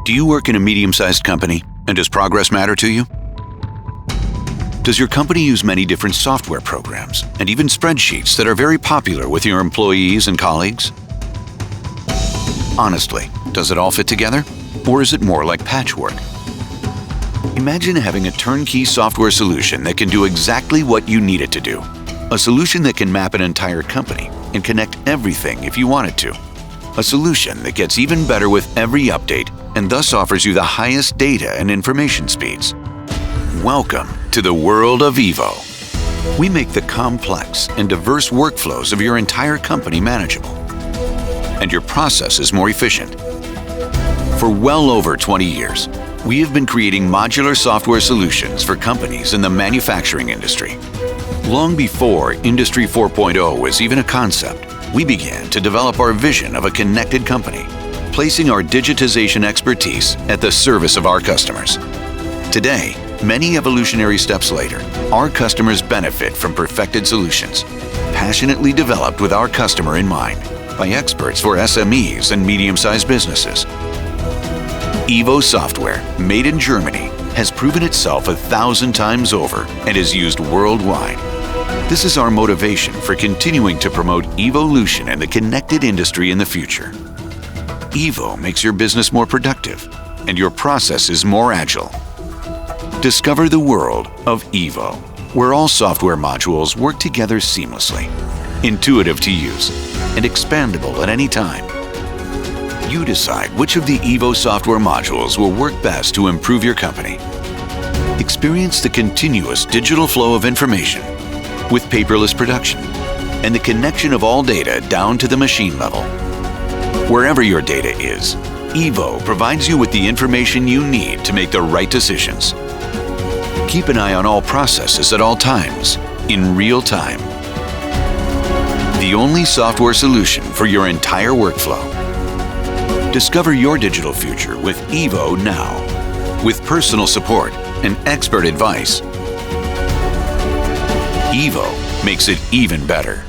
Do you work in a medium-sized company, and does progress matter to you? Does your company use many different software programs and even spreadsheets that are very popular with your employees and colleagues? Honestly, does it all fit together? Or is it more like patchwork? Imagine having a turnkey software solution that can do exactly what you need it to do. A solution that can map an entire company and connect everything if you want it to. A solution that gets even better with every update and thus offers you the highest data and information speeds. Welcome to the world of Evo. We make the complex and diverse workflows of your entire company manageable, and your processes more efficient. For well over 20 years, we have been creating modular software solutions for companies in the manufacturing industry. Long before Industry 4.0 was even a concept, we began to develop our vision of a connected company, placing our digitization expertise at the service of our customers. Today, many evolutionary steps later, our customers benefit from perfected solutions, passionately developed with our customer in mind, by experts for SMEs and medium-sized businesses. Evo software, made in Germany, has proven itself 1,000 times over and is used worldwide. This is our motivation for continuing to promote evolution and the connected industry in the future. Evo makes your business more productive and your processes more agile. Discover the world of Evo, where all software modules work together seamlessly, intuitive to use, and expandable at any time. You decide which of the Evo software modules will work best to improve your company. Experience the continuous digital flow of information with paperless production and the connection of all data down to the machine level. Wherever your data is, Evo provides you with the information you need to make the right decisions. Keep an eye on all processes at all times, in real time. The only software solution for your entire workflow. Discover your digital future with Evo now, with personal support and expert advice. Evo makes it even better.